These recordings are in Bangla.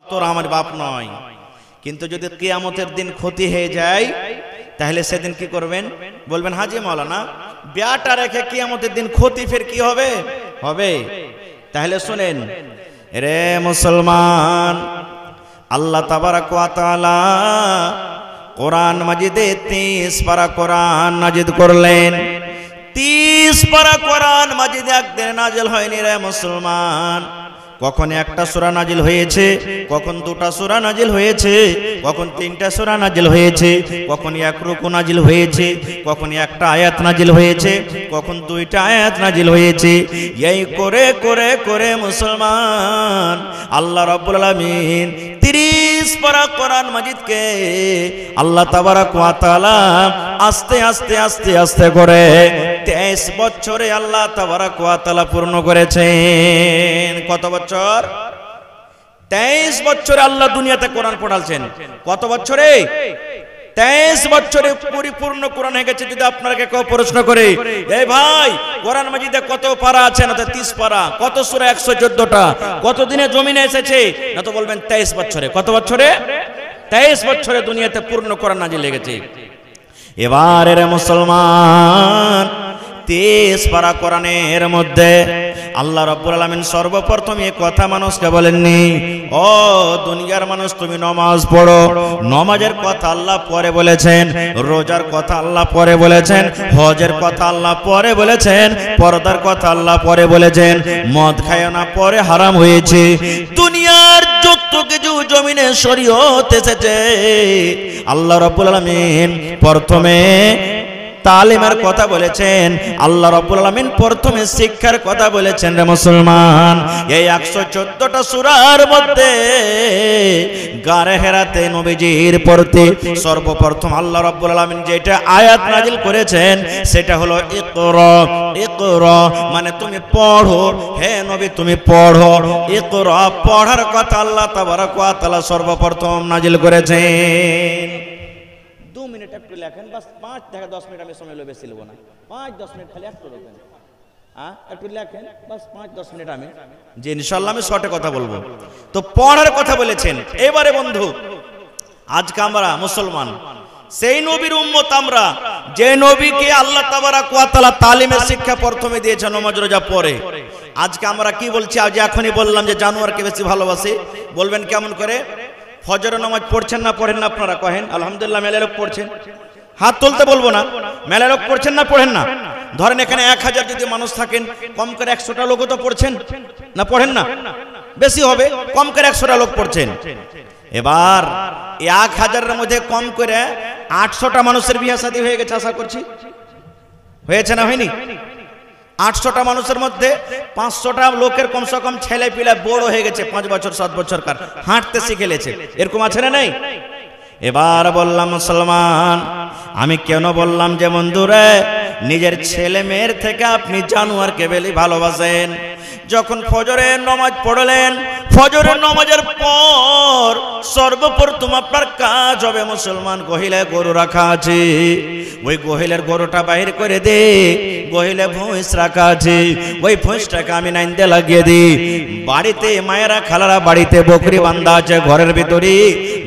তোর আমার বাপ নয়। কিন্তু যদি কিয়ামতের দিন ক্ষতি হয়ে যায় তাহলে সেদিন কি করবেন? বলবেন হাজি মাওলানা বিয়াটা রেখে কিয়ামতের দিন ক্ষতি ফের কি হবে? হবে। তাহলে শুনেন রে মুসলমান, আল্লাহ তাবারাক ওয়া তাআলা কোরআন মাজিদে 30 পারা কোরআন নাজিল করলেন। 30 পারা কোরআন মাজিদে একদিন নাজিল হয়নি রে মুসলমান। কখন একটা সূরা নাজিল হয়েছে, কখন দুটা সূরা নাজিল হয়েছে, কখন তিনটা সূরা নাজিল হয়েছে, কখন এক রুকু নাজিল হয়েছে, কখন একটা আয়াত নাজিল হয়েছে, কখন দুইটা আয়াত নাজিল হয়েছে। এই করে করে করে মুসলমান আল্লাহ রাব্বুল আলামিন 30 পারা কোরআন মাজিদকে আল্লাহ তাবারাক ওয়া তাআলা আস্তে আস্তে আস্তে আস্তে করে 23 বছরে আল্লাহ তাবারাক ওয়া তাআলা পূর্ণ করেছেন। কত বছর? 23 বছরে আল্লাহ দুনিয়াতে কোরআন পড়ালছেন। কত বছরে? 23 বছরে পরিপূর্ণ কোরআন হয়ে গেছে। যদি আপনাকে কেউ প্রশ্ন করে এই ভাই কোরআন মাজিদে কত পারা আছে, না তো 30 পারা, কত সূরা 114টা, কত দিনে জমিনে এসেছে, না তো বলবেন 23 বছরে। কত বছরে? 23 বছরে দুনিয়াতে পূর্ণ কোরআন নাজিল হয়ে গেছে। এবারে রে মুসলমান 30 পারা কোরআনের মধ্যে আল্লাহ রাব্বুল আলামিন সর্বপ্রথম এই কথা মানুষকে বলেননি, ও দুনিয়ার মানুষ তুমি নামাজ পড়ো। নামাজের কথা আল্লাহ পরে বলেছেন, রোজার কথা আল্লাহ পরে বলেছেন, হজের কথা আল্লাহ পরে বলেছেন, পর্দার কথা আল্লাহ পরে বলেছেন, মদ খায় না পরে হারাম হয়েছে। দুনিয়ার যত কিছু জমিনে শরীয়ত এসেছে আল্লাহ রাব্বুল আলামিন প্রথমে তালিমের কথা বলেছেন, আল্লাহ রাব্বুল আলামিন প্রথমে শিক্ষার কথা বলেছেন রে মুসলমান। এই 114টা সূরার মধ্যে গারে হেরাতে নবীজির পড়তে সর্বপ্রথম আল্লাহ রাব্বুল আলামিন যেটা আয়াত নাজিল করেছেন সেটা হলো ইকরা। ইকরা মানে তুমি পড়ো, হে নবী তুমি পড়ো। ইকরা পড়ার কথা আল্লাহ তাবারাক ওয়া তাআলা সর্বপ্রথম নাজিল করেছেন। 2 মিনিট একটু লেখেন, বাস 5 থেকে 10 মিনিট আমি সময় বেশি নেব না। 5-10 মিনিট খালি একটু লেখেন, একটু লেখেন, বাস 5-10 মিনিট আমি যে ইনশাআল্লাহ আমি শর্টে কথা বলবো। তো পড়ার কথা বলেছেন। এবারে বন্ধু আজকে আমরা মুসলমান সেই নবীর উম্মত, আমরা যে নবীকে আল্লাহ তাবারাক ওয়া তাআলা তালিমের শিক্ষা প্রথমে দিয়েছেন নামাজ রোজা পড়ে। আজকে আমরা কি বলছি? আজ এখনই বললাম যে জানোয়ারকে বেশি ভালোবাসে। বলবেন কেমন করে? ফজরের নামাজ পড়ছেন না পড়েন না? আপনারা কহেন আলহামদুলিল্লাহ মেলা লোক পড়ছেন, হাত তুলতে বলবো না। মেলা লোক পড়ছেন না পড়েন না? ধরেন এখানে 1000 যদি মানুষ থাকেন, কম করে 100টা লোকও তো পড়ছেন না পড়েন না? বেশি হবে, কম করে 100টা লোক পড়ছেন। এবার 1000-এর মধ্যে কম করে 800টা মানুষের বিয়ে শাদী হয়ে গেছে আশা করছি। হয়েছে না হয়নি? 800টা মানুষের মধ্যে 500টা লোকের কমসে কম ছেলে পিলা বড় হয়ে গেছে, 5 বছর 7 বছরকার, হাঁটতে শিখে গেছে। এরকম আছে না নাই? এবার বললাম মুসলমান, আমি কেন বললাম যে বন্ধুরে নিজের ছেলে মেয়ের থেকে আপনি জানোয়ারকে বেশি ভালোবাসেন। যখন ফজরের নামাজ পড়লেন, ফজরের নামাজের পর সর্বপ্রথম আপনার কাজ হবে মুসলমান, গহিলে গরু রাখা আছে, ওই গহিলের গরুটা বাহির করে দে। গহিলে ভুঁইস রাখা আছে, ওই ভুঁইসটাকে আমি নাইন্দে লাগিয়ে দিই। বাড়িতে মায়েরা খালারা বাড়িতে বকরি বান্ধা আছে ঘরের ভিতরে,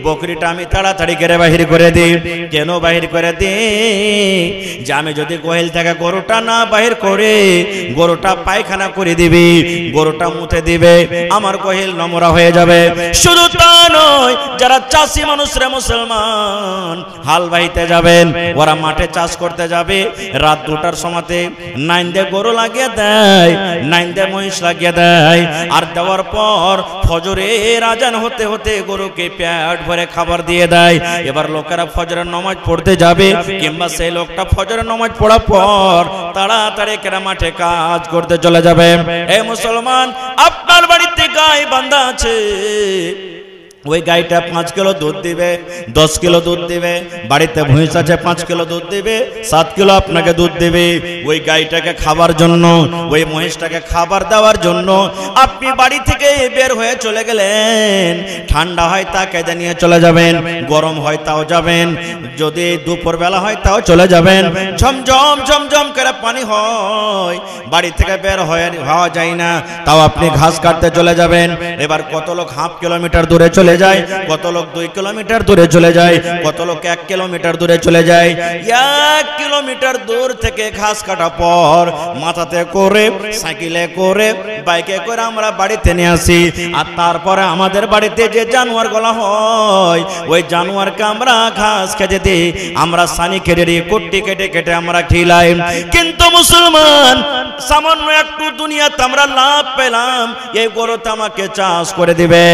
বকরিটা আমি তাড়াতাড়ি করে বাহির করে দিই। কেন বাহির করে দিই? যে আমি যদি গহিল থেকে গরুটা না বাহির করে গরুটা পায়খানা করে দিবি, গরুটা মুতে দিবে, আমার গহিল নোংরা হয়ে যাবে। শুধু তা নয়, যারা চাষি মানুষ রে মুসলমান হাল বাইতে যাবেন, ওরা মাঠে চাষ করতে যাবে, রাত 2টার সময়তে নাইন্দে গরু লাগিয়ে দেয়, নাইন্দে মহিষ লাগিয়ে দেয়, আর দেওয়ার পর ফজরের আজান হতে হতে গরুকে পেট ভরে খাবার দিয়ে দেয়। এবার লোকেরা ফজরের নামাজ পড়তে যাবে, কিংবা সেই লোকটা ফজরের নামাজ পড়ার পর তাড়াতাড়ি কেরা মাঠে কাজ করতে চলে যাবে। এই মুসলমান, আপনার বাড়িতে গাই বান্ধা আছে, ওই গাইটা 5 কিলো দুধ দিবে, 10 কিলো দুধ দিবে। বাড়িতে ভুঁইস আছে 5 কিলো দুধ দিবে, 7 কিলো আপনাকে দুধ দেবে। ওই গাইটাকে খাবার জন্য, ওই মহিষটাকে খাবার দেওয়ার জন্য আপনি বাড়ি থেকে বের হয়ে চলে গেলেন, ঠান্ডা হয় তা কেঁদে নিয়ে চলে যাবেন, গরম হয় তাও যাবেন, যদি দুপুর বেলা হয় তাও চলে যাবেন। ঝমঝম ঝমঝম করে পানি হয়, বাড়ি থেকে বের হওয়া যায় না, তাও আপনি ঘাস কাটতে চলে যাবেন। এবার কত লোক হাফ কিলোমিটার দূরে চলে যায়, কত লোক 2 কিলোমিটার দূরে চলে যায়, কত লোক 1 কিলোমিটার দূরে চলে যায়। 1 কিলোমিটার দূর থেকে ঘাস কাটা পর মাথাতে করে, সাইকেলে করে, বাইকে করে আমরা বাড়িতে নিয়ে আসি। আর তারপরে আমাদের বাড়িতে যে জানোয়ার গলা হয়, ওই জানোয়ারকে আমরা ঘাস খেতে দিই, আমরা সানি কেটে দিই, কুট্টি কেটে কেটে আমরা খিলাই। কিন্তু মুসলমান সামান্য একটু দুনিয়াতে আমরা লাভ পেলাম, এই গরুটা আমাকে চাষ করে দিবে।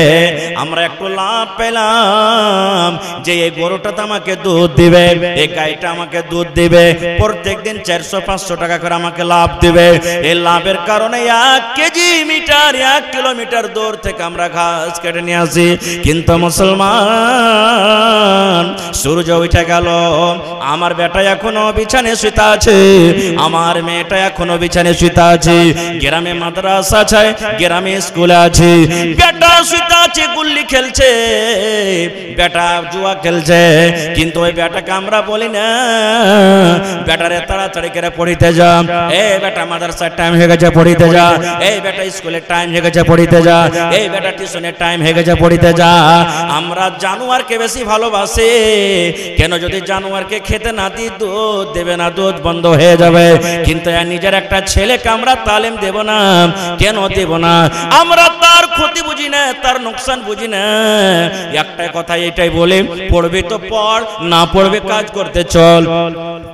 আমরা একটু লাভ পেলাম যে এই গরুটা আমাকে দুধ দিবে, এই গাইটা আমাকে দুধ দিবে, প্রত্যেকদিন 400-500 টাকা করে আমাকে লাভ দিবে। এই লাভের কারণে 1 কেজি মিটার 1 কিলোমিটার দূর থেকে আমরা ঘাস কেটে নিয়ে আসি। কিন্তু মুসলমান সূর্য উঠে গেল, আমার বেটা এখনো বিছানায় শুতে আছে, আমার মেয়েটা এখনো বিছানায় শুতে আছে, গ্রামে মাদ্রাসা আছে, গ্রামে স্কুল আছে, বেটা শুতে আছে, গুল্লি খেলছে, বেটা জুয়া খেলছে। কিন্তু ওই বেটাকে আমরা বলি না, বেটারে তাড়াতাড়ি করে পড়িতে যা, এই বেটা মাদ্রাসার টাইম হয়ে গেছে পড়িতে যা, এই বেটা স্কুলের টাইম হয়ে গেছে পড়িতে যা, এই বেটা টিউশনের টাইম হয়ে গেছে পড়িতে যা। আমরা জানোয়ারকে বেশি ভালোবাসি কেন? যদি জানোয়ারকে খেতে না দিই দুধ দেবে না, দুধ বন্ধ হয়ে যাবে। কিন্তু নিজের একটা ছেলেকে আমরা তালিম দেব না, কেন দেব না? আমরা তার ক্ষতি বুঝি না, তার নোকসান বুঝি না। একটাই কথা এটাই বলে, পড়বি তো পড়, না পড়বি কাজ করতে চল,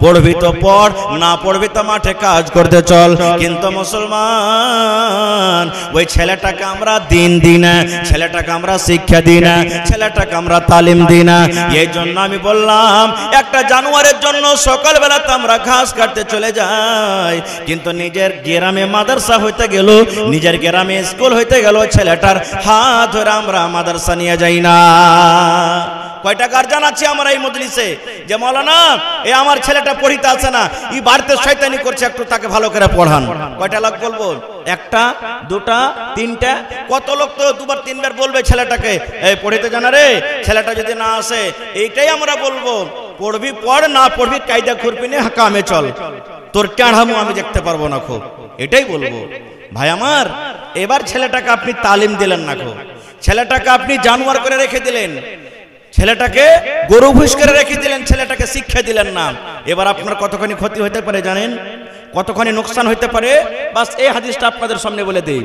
পড়বি তো পড়, না পড়বি তো মাঠে কাজ করতে চল। কিন্তু মুসলমান ওই ছেলেটাকে আমরা দিন দিই না, ছেলেটাকে আমরা শিক্ষা দিই না, ছেলেটাকে আমরা তালিম দিই না। এই জন্য আমি বললাম, একটা জানোয়ারের জন্য সকালবেলাতে আমরা ঘাস কাটতে চলে যাই, কিন্তু নিজের গ্রামে মাদ্রাসা হইতে গেল, নিজের গ্রামে স্কুল হইতে গেল, ছেলেটার হাত ধরে আমরা মাদ্রাসা নিয়ে যাই না। কয়টা গার্জিয়ান আছে আমরা এই মজলিসে যে মাওলানা এই আমার ছেলেটা পড়িতে আসে না, এই বাড়িতে শয়তানি করছে, একটু তাকে ভালো করে পড়ান। কয়টা লোক বলবো? 1টা 2টা 3টা? কত লোক তো 2বার 3বার বলবে ছেলেটাকে, এই পড়িতে জানা রে, ছেলেটা যদি না আসে। এইটাই আমরা বলবো, পড়বি পড়, না পড়বি কায়দা খুরপি নে কামে চল, তোর টাড়ামো আমি দেখতে পারবো না খো, এটাই বলবো। ভাই আমার, এবার ছেলেটাকে আপনি তালিম দিলেন না খো, ছেলেটাকে আপনি জানোয়ার করে রেখে দিলেন, ছেলেটাকে গরু ভুষ করে রেখে দিলেন, ছেলেটাকে শিক্ষা দিলেন না। এবার আপনার কতখানি ক্ষতি হতে পারে জানেন? কতখানি নোকসান হতে পারে? বাস এই হাদিসটা আপনাদের সামনে বলে দেই।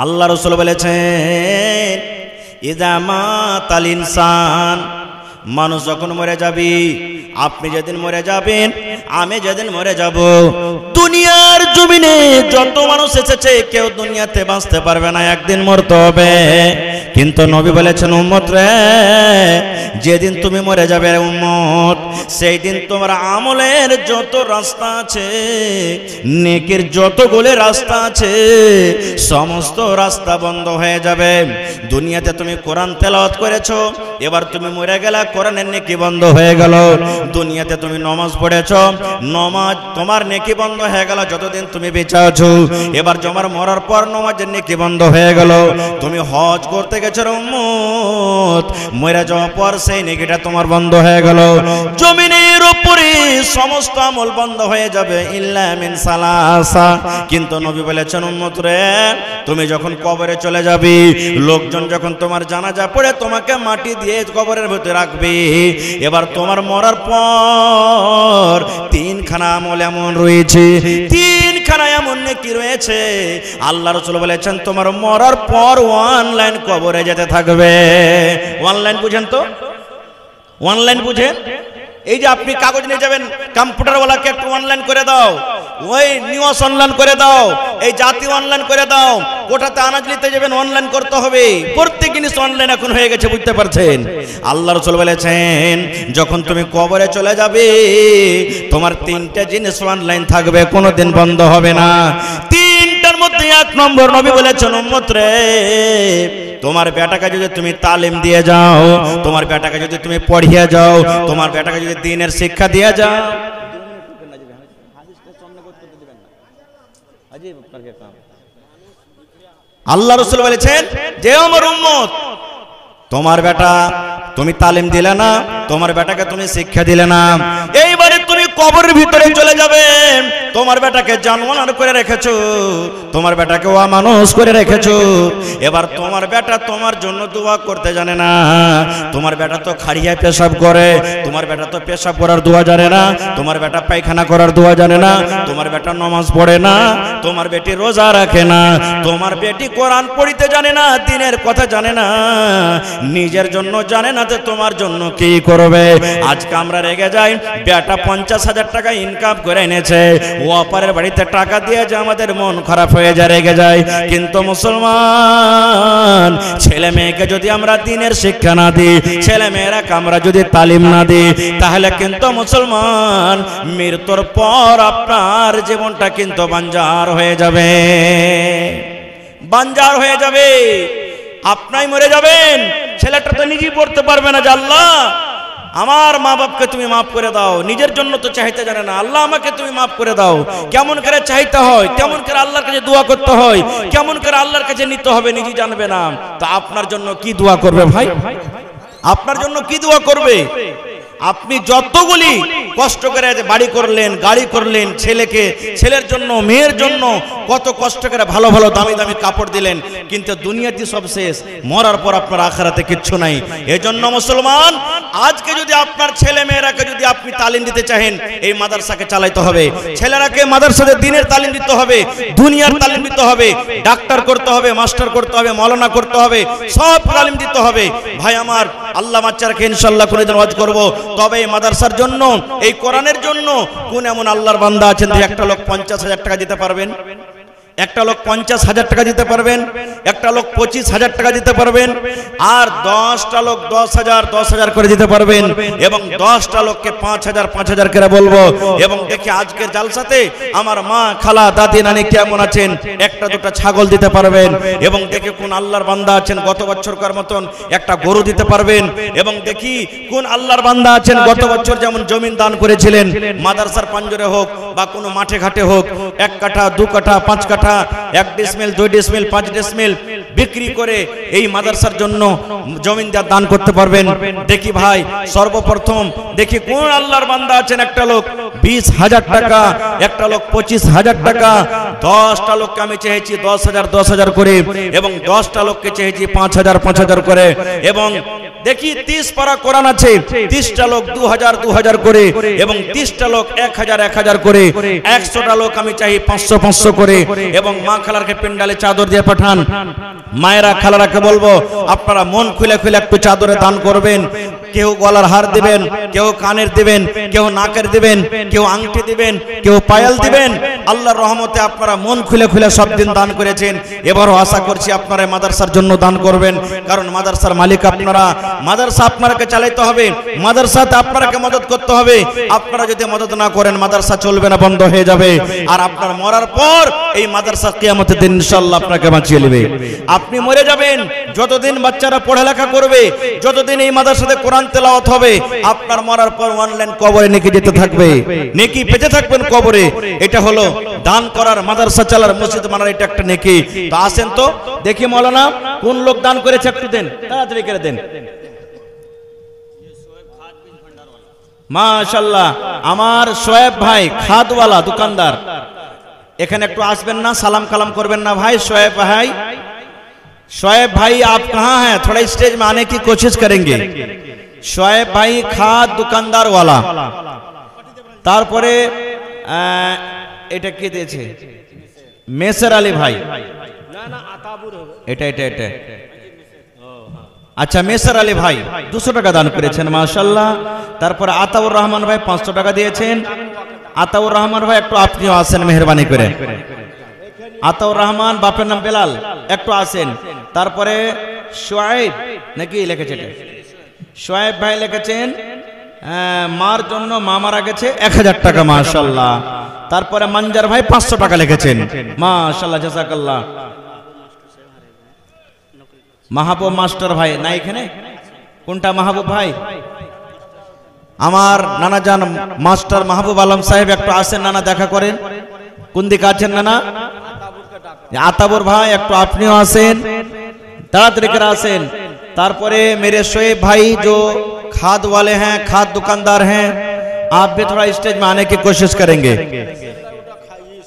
আল্লাহ রাসূল বলেছেন, ইযা মাতাল ইনসান, মানুষ যখন মরে যাবে, আপনি যেদিন মরে যাবেন, আমি যেদিন মরে যাব, দুনিয়ার জমিনে যত মানুষ এসেছে কেউ দুনিয়াতে বাঁচতে পারবে না, একদিন মরতে হবে। কিন্তু নবী বলেছেন, উম্মত রে, যেদিন তুমি মরে যাবে উম্মত, সেই দিন তোমার আমলের যত রাস্তা আছে, নেকির যতগুলো রাস্তা আছে, সমস্ত রাস্তা বন্ধ হয়ে যাবে। দুনিয়াতে তুমি কোরআন তেলাওয়াত করেছো, এবার তুমি মরে গেলা, কোরআনের নেকি বন্ধ হয়ে গেল। দুনিয়াতে তুমি নামাজ পড়েছো, নামাজ তোমার নেকি বন্ধ হয়ে গেল যতদিন তুমি বেঁচে আছো। এবার তোমার মরার পর নামাজের নেকি বন্ধ হয়ে গেল। তুমি হজ করতে গেছো উম্মত, মরে যাওয়ার পর সেই নেকিটা তোমার বন্ধ হয়ে গেল। জমিনের উপরে সমস্ত আমল বন্ধ হয়ে যাবে ইল্লা মিন সালাসা। কিন্তু নবী বলেছেন, উম্মত রে, তুমি যখন কবরে চলে যাবে, লোকজন যখন তোমার জানাজা পড়ে তোমাকে মাটি দিয়ে কবরের ভিতরে রাখবে, এবার তোমার মরার পর 3খানা আমল এমন রয়েছে, 3খানা এমন নেকি রয়েছে, আল্লাহ রাসূল বলেছেন তোমার মরার পর অনলাইন কবরে যেতে থাকবে। অনলাইন বুঝেন তো? অনলাইন বুঝেন? এই যে আপনি কাগজ নিয়ে যাবেন, কম্পিউটারওয়ালাকে একটু অনলাইন করে দাও, ওই নিউজ অনলাইন করে দাও, এই জাতি অনলাইন করে দাও, কোটাতে আনাজ নিতে যাবেন অনলাইন করতে হবে। প্রত্যেক জিনিস অনলাইন এখন হয়ে গেছে, বুঝতে পারছেন? আল্লাহ রাসূল বলেছেন, যখন তুমি কবরে চলে যাবে, তোমার 3টা জিনিস অনলাইন থাকবে, কোনোদিন বন্ধ হবে না। 3টার মধ্যে 1 নম্বর নবী বলেছেন, উম্মত রে, তোমার বেটাকে যদি তুমি তালিম দিয়ে যাও, তোমার বেটাকে যদি তুমি পড়িয়ে যাও, তোমার বেটাকে যদি দ্বীনের শিক্ষা দিয়ে যাও, আল্লাহ রাসূল বলেছেন যে আমার উম্মত, তোমার বেটা তুমি তালিম দিলে না, তোমার বেটাকে তুমি শিক্ষা দিলে না, এইবারে তুমি কবরের ভিতরে চলে যাবে। তোমার বেটাকে জানোয়ার করে রেখেছো, তোমার বেটাকে অমানুষ করে রেখেছো। এবার তোমার বেটা তোমার জন্য দোয়া করতে জানে না, তোমার বেটা তো খাড়িয়ায় পেশাব করে, তোমার বেটা তো পেশাব করার দোয়া জানে না, তোমার বেটা পায়খানা করার দোয়া জানে না, তোমার বেটা নামাজ পড়ে না, তোমার বেটি রোজা রাখে না, তোমার বেটি কোরআন পড়িতে জানে না, দিনের কথা জানে না, নিজের জন্য জানে না যে তোমার জন্য কি করবে। আজকে আমরা রেগে যাই, বেটা 50,000 টাকা ইনকাম করে এনেছে, ও অপরের বাড়িতে টাকা দিয়ে যে আমাদের মন খারাপ হয়ে যায়, রেগে যায়। কিন্তু মুসলমান ছেলে মেয়েকে যদি আমরা দিনের শিক্ষা না দিই, ছেলে মেয়েরাকে আমরা যদি তালিম না দিই, তাহলে কিন্তু মুসলমান মৃত্যুর পর আপনার জীবনটা কিন্তু বাঞ্জার হয়ে যাবে, বাঞ্জার হয়ে যাবে, আপনি মরে যাবেন। ছেলেটা তো নিজেই পড়তে পারবে না যে আল্লাহ আমার মা বাপকে তুমি মাফ করে দাও, নিজের জন্য তো চাইতে জানে না, আল্লাহ আমাকে তুমি মাফ করে দাও। কেমন করে চাইতে হয়, কেমন করে আল্লাহর কাছে দোয়া করতে হয়, কেমন করে আল্লাহর কাছে নিতে হবে নিজেই জানবে না। তা আপনার জন্য কি দোয়া করবে ভাই? আপনার জন্য কি দোয়া করবে? আপনি যতগুলি কষ্ট করে বাড়ি করলেন, গাড়ি করলেন, ছেলের জন্য, মেয়ের জন্য কত কষ্ট করে ভালো ভালো দামি দামি কাপড় দিলেন, কিন্তু দুনিয়াতে সব শেষ, মরার পর আপনার আখিরাতে কিচ্ছু নাই। এজন্য মুসলমান আজকে যদি আপনার ছেলে মেয়েরাকে যদি আপনি তালিম দিতে চাহেন, এই মাদ্রাসাকে চালাইতে হবে, ছেলেরাকে মাদ্রাসাতে দিনের তালিম দিতে হবে, দুনিয়ার তালিম দিতে হবে, ডাক্তার করতে হবে, মাস্টার করতে হবে, মাওলানা করতে হবে, সব তালিম দিতে হবে। ভাই আমার, আল্লাহ বাচ্চারাকে ইনশাআল্লাহ কোনদিন ওয়াজ করব, তবে এই মাদ্রাসার জন্য, এই কোরআনের জন্য কোন এমন আল্লাহর বান্দা আছেন যে একটা লোক 50,000 টাকা দিতে পারবেন? একটা লোক 50,000 টাকা দিতে পারবেন, একটা লোক 25,000 টাকা দিতে পারবেন, আর 10টা লোক 10,000 করে দিতে পারবেন, এবং 10টা লোককে 5,000 করে বলবো। এবং দেখি আজকের জালসাতে আমার মা, খালা, দাদি, নানি কেমন আছেন, একটা দুটো ছাগল দিতে পারবেন। এবং দেখি কোন আল্লাহর বান্দা আছেন গত বছরকার মতন একটা গরু দিতে পারবেন। এবং দেখি কোন আল্লাহর বান্দা আছেন গত বছর যেমন জমিন দান করেছিলেন, মাদ্রাসার পাঞ্জরে হোক বা কোনো মাঠে ঘাটে হোক, 1 কাঠা 2 কাঠা 5 কাঠা 1 ডিসমিল 2 ডিসমিল 5 ডিসমিল বিক্রি করে এই মাদ্রাসার জন্য জমিন দান করতে পারবেন। দেখি ভাই, সর্বপ্রথম দেখি কোন আল্লাহর বান্দা আছেন একটা লোক 20,000 টাকা, একটা লোক 25,000 টাকা, 10টা লোককে আমি চেয়েছি 10,000 করে, এবং 10টা লোককে চেয়েছি 5,000 করে। এবং দেখি 30 পারা কোরআন আছে, 30টা লোক 2,000 করে, এবং 30টা লোক 1,000 করে, 100টা লোক আমি চাই 500 করে। এবং মা খালারকে পেন্ডালে চাদর দিয়ে পাঠান। মায়েরা খালারাকে বলবো আপনারা মন খুলে খুলে একটু চাদরে দান করবেন। কেউ গলার হার দিবেন, কেউ কানের দিবেন, কেউ নাকের দিবেন, কেউ আংটি দিবেন, কেউ পায়াল দিবেন। আল্লাহর রহমতে আপনারা মন খুলে খুলে সব দিন দান করেছেন, এবারও আশা করছি আপনারা মাদ্রাসার জন্য দান করবেন, কারণ মাদ্রাসার মালিক আপনারা, মাদ্রাসা আপনাকে চালাইতে হবে, মাদ্রাসাতে আপনাকে মদত করতে হবে। আপনারা যদি মদত না করেন মাদ্রাসা চলবে না, বন্ধ হয়ে যাবে। আর আপনার মরার পর এই মাদ্রাসা কিয়ামতের দিন ইনশাআল্লাহ আপনাকে বাঁচিয়ে নেবে। আপনি মরে যাবেন, যতদিন বাচ্চারা পড়ালেখা করবে, যতদিন এই মাদ্রাসাতে কোরআন তেলাওয়াত হবে, আপনার মরার পর অনলাইন কবরে নেকি যেতে থাকবে, নেকি পেতে থাকবেন কবরে। এটা হলো দান করার, মাদ্রাসা চালার, মসজিদ বানার, এটা একটা নেকি। তো আসেন তো দেখি মাওলানা কোন লোক দান করেছে, একটু দেন, তাড়াতাড়ি করে দেন। মাশাআল্লাহ, আমার শোয়েব ভাই খাদওয়ালা দোকানদার, এখানে একটু আসবেন না, সালাম কালাম করবেন না ভাই? शोएब भाई आप कहाँ हैं? थोड़ा स्टेज में आने की कोशिश करेंगे। शोएब भाई खाद दुकानदार वाला। तारपरे এটা কি দিয়েছে? মেসর আলী ভাই, এটা আচ্ছা, মেসর আলী ভাই 200 টাকা দান করেছেন, মাশাআল্লাহ। তারপরে আতাউর রহমান ভাই 500 টাকা দিয়েছেন। আতাউর রহমান ভাই একটু আপনিও আসেন মেহেরবানি করে। আতাউর রহমান, বাপের নাম বেলাল, একটু আসেন। তারপরে শোয়েব নাকি লিখেছে, শোয়েব ভাই লিখেছেন মার জন্য মা মারা গেছে 1000 টাকা, মাশাআল্লাহ। তারপরে মঞ্জার ভাই 500 টাকা লিখেছেন, মাশাআল্লাহ, জাযাকাল্লাহ। মাহবুব মাস্টার ভাই না এখানে? কোনটা মাহবুব ভাই? আমার নানা জান মাস্টার মাহবুব আলম সাহেব, একটু আসেন নানা, দেখা করেন। কোন দিকে আছেন নানা? আতাবুর ভাই একটু আপনিও আসেন, তাড়াতাড়ি করে আসেন। तारपरे मेरे शोएब भाई जो खाद वाले हैं, खाद दुकानदार हैं, आप भी थोड़ा स्टेज में आने की कोशिश करेंगे।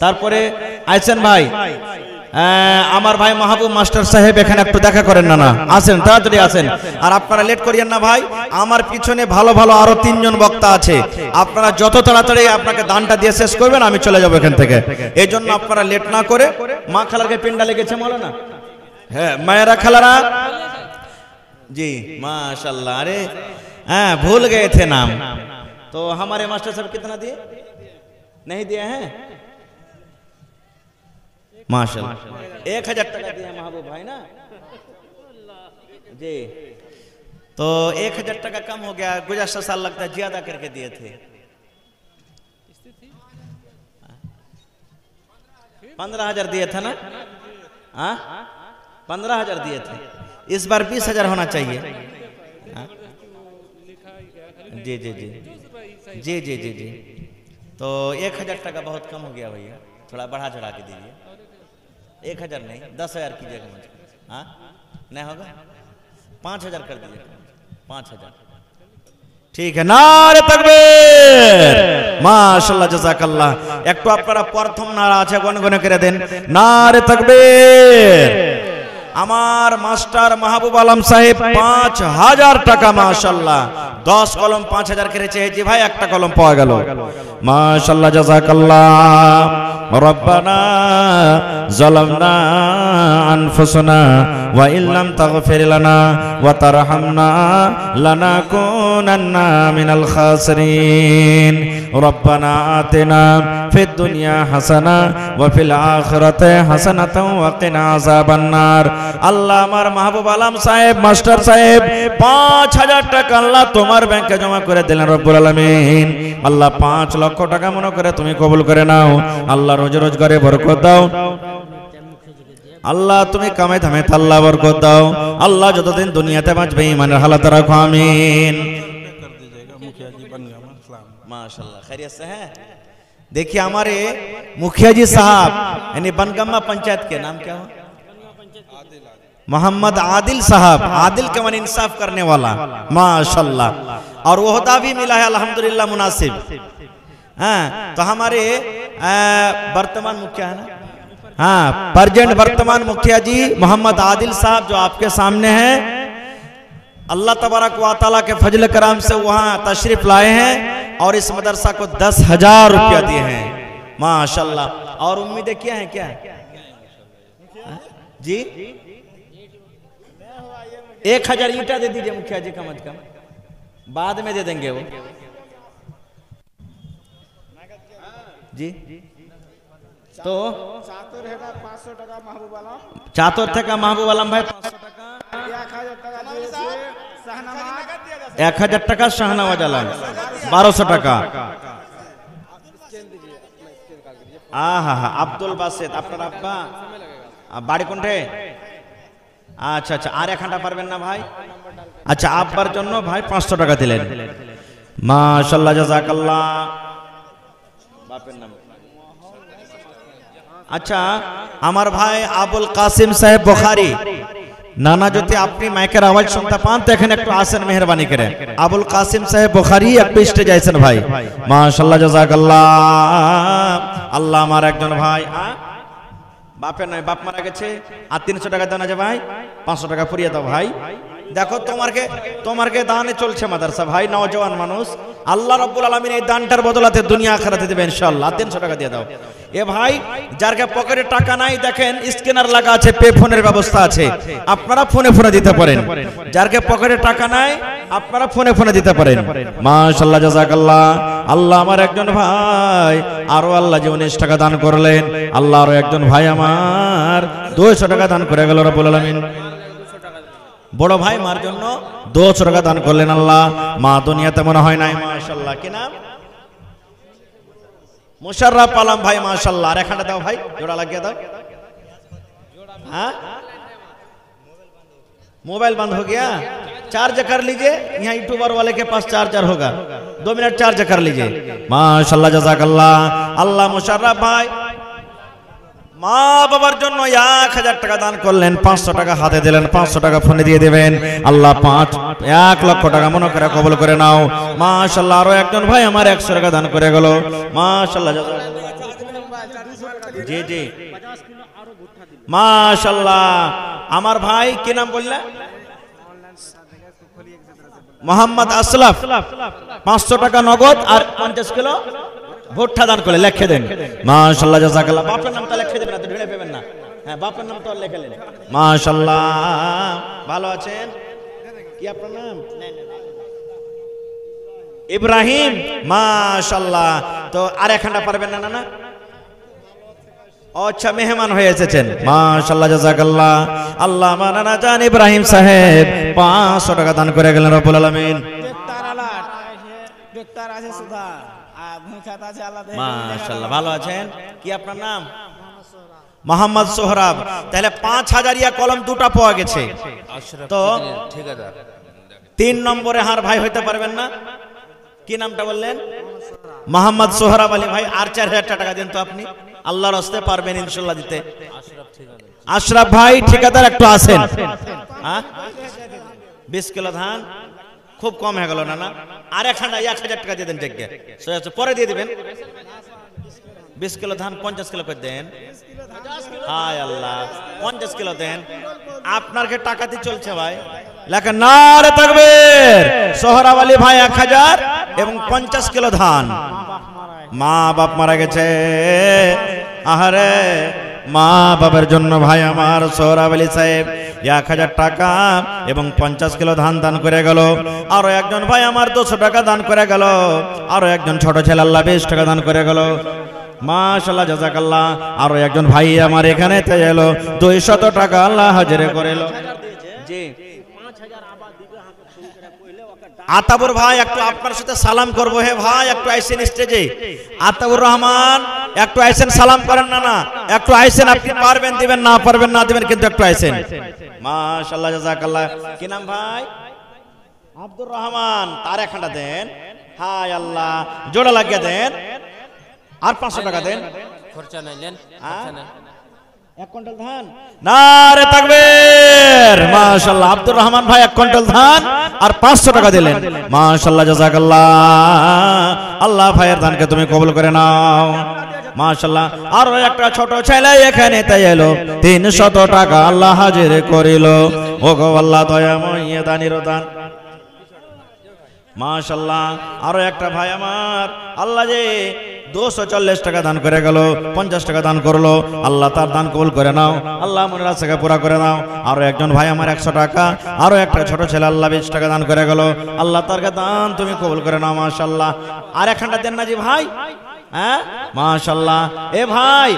तारपरे आइसेन भाई, আমার ভাই মাহবুব মাস্টার সাহেব এখানে একটু দেখা করেন না, না আসেন, তাড়াতাড়ি আসেন। আর আপনারা লেট করিয়েন না ভাই, আমার পিছনে ভালো ভালো আরো 3 জন বক্তা আছে, আপনারা যত তাড়াতাড়ি আপনাকে দানটা দিয়ে শেষ করবেন আমি চলে যাব এখান থেকে। এই জন্য আপনারা লেট না করে, মা খালারকে পিন্ডা লেগেছে মৌলানা, হ্যাঁ মায়েরা খালারা जी माशाल्लाह। अरे हाँ भूल गए थे नाम, तो हमारे मास्टर साहब कितना दिए, नहीं दिए हैं माशाल्लाह, 1000 टका दिया महबूब भाई ना जी। तो 1000 टका कम हो गया, गुज़श्ता साल लगता है ज्यादा करके दिए थे। 15,000 दिए थे ना, हाँ 15,000 दिए थे, इस बार 20,000 होना चाहिए। जी जी जी जी जी जी जी। तो 1000 टका बहुत कम हो गया भैया, थोड़ा बढ़ा चढ़ा के दीजिए। 1000 नहीं 10,000 कीजिएगा मुझे, हाँ नहीं होगा 5,000 कर दीजिए, 5,000 ठीक है। नारे तकबीर माशाल्लाह जज़ाकल्लाह। एक तो आपका प्रथम नारा আছে গনগনে করে দেন, নারে তাকবীর। আমার মাস্টার মাহবুব আলম সাহেব 5,000 টাকা মাশাআল্লাহ, 10 কলম 5,000 করেছে জি ভাই, একটা কলম পাওয়া গেল মাশাআল্লাহ জাযাকাল্লাহ। রব্বানা যালামনা আনফুসানা ওয়া ইল্লাম তাগফির লানা ওয়া তারহামনা লানাকুনান্না মিনাল খাসিরিন। রব্বানা আতিনা ফিদ দুনিয়া হাসানা ওয়া ফিল আখিরাতি হাসানাতাও ওয়া কিনা আযাবান নার। আল্লাহ আমার মাহবুব আলম সাহেব মাস্টার সাহেব 5,000 টাকা আল্লাহ তোমার ব্যাংকে জমা করে দিলেন রব্বুল আলামিন। আল্লাহ 5 লক্ষ টাকা মনে করে তুমি কবুল করে নাও। আল্লাহ রোজ রোজগারে বরকত দাও, আল্লাহ তুমি কামাই ধামে আল্লাহ বরকত দাও। আল্লাহ যতদিন দুনিয়াতে বাঁচবে ঈমানের হালাত রাখো আমিন। माशाल्लाह खैरियत से हैं। देखिए हमारे मुखिया जी साहब यानी बनगम्मा पंचायत के नाम क्या हुआ, मोहम्मद आदिल साहब, आदिल के मन इंसाफ करने वाला माशाल्लाह, और वो होता भी मिला है अल्हम्दुलिल्लाह मुनासिब। हाँ तो हमारे वर्तमान मुखिया है ना, हाँ प्रेजेंट वर्तमान मुखिया जी मोहम्मद आदिल साहब जो आपके सामने हैं, अल्लाह तबारक व तआला के फजल करम से वहाँ तशरीफ लाए हैं और इस मदरसा को 10,000 रुपया दिए हैं माशाल्लाह। और उम्मीदें क्या हैं क्या जी, 1000 ईंटा दे दीजिए मुखिया जी कम से कम, बाद में दे देंगे वो जी। तो चातुर थे का महबूब आलम भाई 1000 টাকা শাহনওয়াজ আলম 1200 টাকা। আহা আব্দুল বাসেত আপনার আব্বা বাড়ি কোনটে, আচ্ছা আচ্ছা আর এখানটা পারবেন না ভাই, আচ্ছা আব্বার জন্য ভাই 500 টাকা দিলেন মাশাআল্লাহ জাযাকাল্লাহ। বাপের নাম अच्छा আমার ভাই আবুল কাসিম সাহেব বুখারী, নানা যদি আপনি মাইকের আওয়াজ শুনতে পান তো এখানে একটু আসেন মেহেরবানি করে। আবুল কাসিম সাহেব বুখারী একটু স্টেজে আইছেন ভাই মাশাআল্লাহ জাযাকাল্লাহ। আল্লাহ আমার একজন ভাই বাপের নয়, বাপ মারা গেছে, আর 300 টাকা দেন আছে ভাই, 500 টাকা পুরিয়ে দাও ভাই। দেখো তোমারকে দানে চলছে মাদ্রাসা ভাই, নওজওয়ান মানুষ, আল্লাহ রাব্বুল আলামিন এই দানটার বদলাতে দুনিয়া আখিরাতে দিবেন ইনশাআল্লাহ। 300 টাকা দিয়ে দাও এ ভাই। যার কে পকেটে টাকা নাই দেখেন স্ক্যানার লাগা আছে, পে ফোনের ব্যবস্থা আছে, আপনারা ফোনে ফোনে দিতে পারেন। যার কে পকেটে টাকা নাই আপনারা ফোনে ফোনে দিতে পারেন মাশাআল্লাহ জাযাকাল্লাহ। আল্লাহ আমার একজন ভাই আরো আল্লাহ যে 19 টাকা দান করলেন, আল্লাহ আরো একজন ভাই আমার 200 টাকা দান করে গেল রাব্বুল আলামিন। বড় ভাই মার জন্য 200 টাকা দান করলেন আল্লাহ, মা দুনিয়াতে মনে হয় নাই মাশাআল্লাহ। কি নাম, मुशर्रफ आलम भाई माशाल्लाह। रेखा दाओ भाई, जोड़ा लग गया, दाओ। हाँ मोबाइल बंद हो गया, चार्ज कर लीजिए, यहाँ यूट्यूबर वाले के पास चार्जर होगा, 2 मिनट चार्ज कर लीजिए माशाल्लाह जज़ाकल्लाह। अल्लाह मुशर्रफ भाई মা বাবার জন্য 1000 টাকা দান করলেন, 500 টাকা হাতে দিলেন, 500 টাকা ফোনে দিয়ে দিবেন। আল্লাহ 1 লক্ষ টাকা মনে করে কবুল করে নাও। মাশাআল্লাহ। আরো একজন ভাই আমার 100 টাকা দান করে গেল। মাশাআল্লাহ। জি জি মাশাআল্লাহ। আমার ভাই কি নাম বললে? মোহাম্মদ আসলাফ। 500 টাকা নগদ আর 50 কিলো ভুট্টা দান করে লিখে দেন। মাশাআল্লাহ জাযাকাল্লাহ। বাপের নামটা লিখে দেবেন না তো ঢেলে পাবেন না। হ্যাঁ বাপের নাম তো লিখলেন। মাশাআল্লাহ। ভালো আছেন? কি আপনার নাম? ইব্রাহিম। মাশাআল্লাহ। তো আর একখানা পারবেন না? না আচ্ছা মেহমান হয়ে এসেছেন। মাশাআল্লাহ জাযাকাল্লাহ। আল্লাহ মানানা জান ইব্রাহিম সাহেব 500 টাকা দান করে গেলেন রব্বুল আলামিন। মাশাআল্লাহ। ভালো আছেন? কি আপনার নাম? মোহাম্মদ সোহরাব। তাহলে 5000 কলম দুটো পাওয়া গেছে। তো 3 নম্বরে হার ভাই হইতে পারবেন না? কি নামটা বললেন? মোহাম্মদ সোহরাব আলী ভাই। আর 4000 টাকা দেন তো আপনি, আল্লাহর রাস্তায় পারবেন ইনশাআল্লাহ দিতে। আশরাফ ভাই ঠিকাদার একটু আছেন। হ্যাঁ 20 কিলো ধান খুব কম হয়ে গেল। না আর একখানা 1000 টাকা দিয়ে দেন। জায়গা পরে দিয়ে দিবেন। 20 কিলো ধান 50 কিলো করে দেন। হায় আল্লাহ 50 কিলো দেন। আপনার কে টাকাতে চলছে ভাই। লেখা নারে তাকবীর। সোহরাব আলী ভাই 1000 এবং 50 কিলো ধান। মা বাপ মারা গেছে। আহারে মা বাবার জন্য ভাই আমার সোহরাব আলী সাহেব 1000 টাকা এবং 50 কিলো ধান দান করে গেল। আরো একজন ভাই আমার 200 টাকা দান করে গেল। আরো একজন ছোট ছেলে আল্লাহ 20 টাকা দান করে গেল। মাশাআল্লাহ জাযাকাল্লাহ। আরো একজন ভাই আমার এখানে এলো 200 টাকা আল্লাহ হাজির করেল। জি আতাবুর ভাই একটু আপনার সাথে সালাম করবো। হে ভাই একটু আইসেন স্টেজে। আতাবুর রহমান একটু আইসেন, সালাম করেন। না একটু আইসেন। আপনি পারবেন দিবেন, না পারবেন না দিবেন, কিন্তু একটু আইসেন। মাশাআল্লাহ জাযাকাল্লাহ। কি নাম ভাই? আব্দুর রহমান। তার একখানা দেন। হায় আল্লাহ জোড়া লাগিয়ে দেন। আর 500 টাকা দেন। খরচা নাইলেন। 1 কুইন্টাল ধান। নারে তাকবীর। মাশাআল্লাহ। আব্দুর রহমান ভাই 1 কুইন্টাল ধান আর 500 টাকা দিলেন। মাশাআল্লাহ জাযাকাল্লাহ। আল্লাহ ভাইয়ের দানকে তুমি কবুল করে নাও। মাশাআল্লাহ। আর একটা ছোট ছেলে এখানে এলো 300 টাকা আল্লাহ হাজির করিল। ওগো আল্লাহ দয়াময় দানির দান। মাশাআল্লাহ। আরো একটা ভাই আমার আল্লাহ যে 240 টাকা দান করে গেল, 50 টাকা দান করলো। আল্লাহ তার দান কবুল করে নাও। আল্লাহ মনের আশাকে পুরা করে নাও। আরো একজন ভাই আমার 100 টাকা। আরো একটা ছোট ছেলে আল্লাহ 20 টাকা দান করে গেল। আল্লাহ তার দান তুমি কবুল করে নাও। মাশাআল্লাহ। আর একখানটা দেন না জি ভাই। হ্যাঁ মাশাআল্লাহ। এ ভাই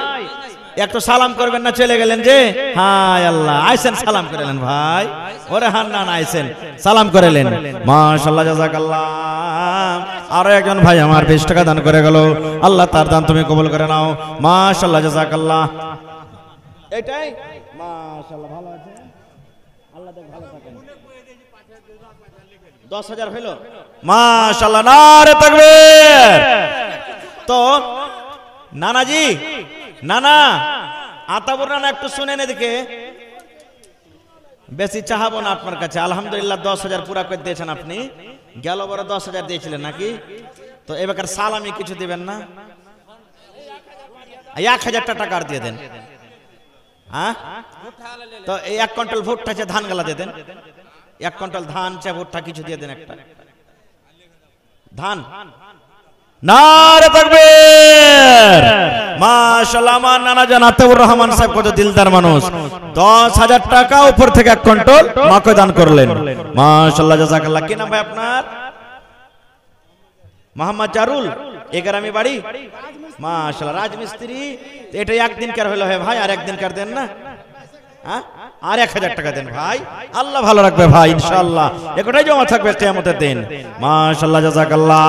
একটু সালাম করবেন না, চলে গেলেন যে। হায় আল্লাহ আইসেন সালাম করেলেন ভাই। ওরে হান না আইসেন সালাম করেলেন। মাশাআল্লাহ জাযাকাল্লাহ। আরো একজন ভাই আমার 20 টাকা দান করে গেল। আল্লাহ তার দান তুমি কবুল করে নাও। মাশাআল্লাহ জাযাকাল্লাহ। এটাই মাশাআল্লাহ। ভালো আছে? আল্লাহ দেখ ভালো থাকেন। 10,000 হলো। মাশাআল্লাহ। নারে তাকবীর। তো নানাজি নানা আতাবুর নানা একটু শুনেন এদিকে। বেশি চাহাবো না আপনার কাছে। আলহামদুলিল্লাহ 10,000 পুরা করে দিয়েছেন আপনি। গেল বড় 10,000 দিয়েছিলেন নাকি? তো এবার সালামি কিছু দিবেন না? 1000 টাকা আর দিয়ে দেন। হ্যাঁ তো এই 1 কুইন্টাল ভুট্টা আছে, ধান গালা দিয়ে দেন। 1 কুইন্টাল ধান চা ভুট্টা কিছু দিয়ে দেন। একটা ধান। নারে তাকবীর। মাশাআল্লাহ। আমার নানা জান আতাউর রহমান সাহেব কত দিলদার মানুষ। 10,000 টাকা উপর থেকে 1 কুইন্টাল মাকে দান করলেন। মাশাআল্লাহ জাযাকাল্লাহ। কি নাম ভাই আপনার? মোহাম্মদ জারুল। এই গ্রামে বাড়ি? মাশাআল্লাহ। রাজমিস্ত্রি। এটা একদিনকার হলো হে ভাই, আর একদিনকার দেন না? হ্যাঁ আর 1000 টাকা দেন ভাই। আল্লাহ ভালো রাখবে ভাই ইনশাআল্লাহ। এটাই জমা থাকবে কিয়ামতের দিন। মাশাআল্লাহ জাযাকাল্লাহ।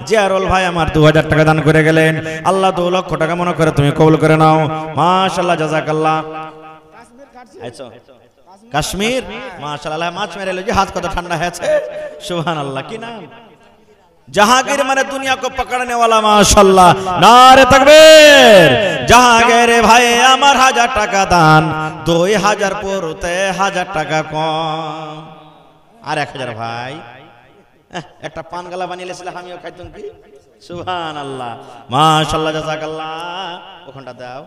জিয়ারুল ভাই আমার 2000 টাকা দান করে গেলেন। আল্লাহ 2 লক্ষ টাকা মনে করে তুমি কবুল করে নাও। মাশাআল্লাহ জাযাকাল্লাহ। আচ্ছা কাশ্মীর। মাশাআল্লাহ। মাছ মেরে লজি হাত কত ঠান্ডা হয়েছে। সুবহানাল্লাহ। কি নাম? जहांगीर माने दुनिया को पकड़ने वाला माशाल्लाह नारे तकबीर जहांगीर भाई আমার 1000 টাকা দান 2000 পড়তে 1000 টাকা কম আর 1000 ভাই একটা পান গালা বানিয়ে লেছিল আমিও খাইতাম কি সুবহানাল্লাহ মাশাআল্লাহ জাযাকাল্লাহ ওখানটা দাও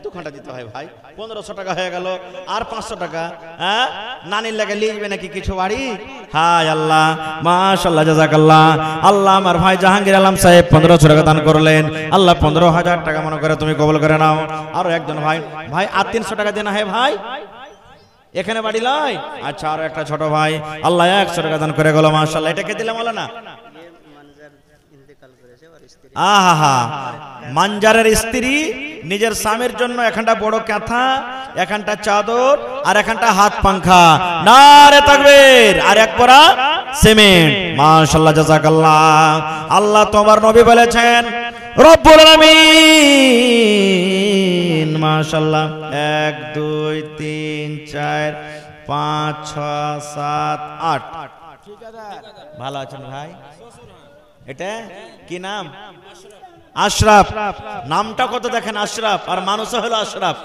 দু ঘন্টা দিতে হয় ভাই 1500 টাকা হয়ে গেল আর 500 টাকা হ্যাঁ নানির লাগে লিখবে নাকি কিছু বাড়ি হায় আল্লাহ মাশাআল্লাহ জাযাকাল্লাহ আল্লাহ আমার ভাই জাহাঙ্গীর আলম সাহেব 1500 টাকা দান করলেন আল্লাহ 15000 টাকা মনে করে তুমি কবুল করে নাও আর একজন ভাই ভাই আর 300 টাকা দেনা হয় ভাই এখানে বাড়ি লয় আচ্ছা আর একটা ছোট ভাই আল্লাহ 100 টাকা দান করে গেল মাশাআল্লাহ এটা কে দিলাম না আহা মানজারের স্ত্রী নিজের স্বামীর জন্য এখানটা বড় কাঁথা এখানটা চাদর আর এখানটা হাত পাংখা নারে তাকবীর আর এক পরা সিমেন্ট মাশাআল্লাহ জাযাকাল্লাহ আল্লাহ তোমার নবী বলেছেন রব্বুল আলামিন মাশাআল্লাহ 1 2 3 4 5 6 7 8 ঠিকাদার ভালো আছেন ভাই এটা কি নাম আশরাফ নামটা কত দেখেন আশরাফ আর মানুষও হলো আশরাফ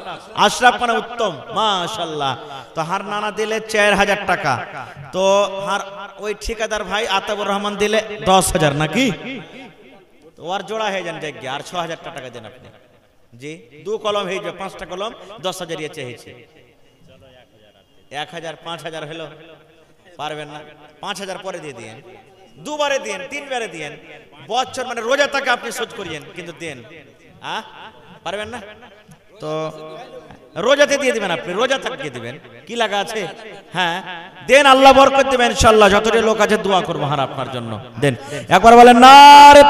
আশরাফ মানে উত্তম মাশাআল্লাহ তো হার নানা দিলে 4000 টাকা তো হার ওই ঠিকাদার ভাই আতাবুর রহমান দিলে 10000 নাকি তো আর জোড়া হয়ে যান দেখি আর 6000 টাকা দেন আপনি জি দু কলম হয়ে যাবে 5টা কলম 10000 ইয়ে চেয়েছে 1000 5000 হলো পারবেন না 5000 পরে দিয়ে দিন দুবারে দেন তিনবারে দেন বছর মানে রোজা টাকা আপনি শোধ করিয়েন কিন্তু দেন পারবেন না তো রোজাতে দিয়ে দিবেন আপনি রোজা থাকিয়ে দিবেন কি লাগা আছে হ্যাঁ দেন আল্লাহ বরকত দিবেন ইনশাআল্লাহ যতটা লোক আছে দোয়া করব হার আপনার জন্য দেন একবার বলেন না রে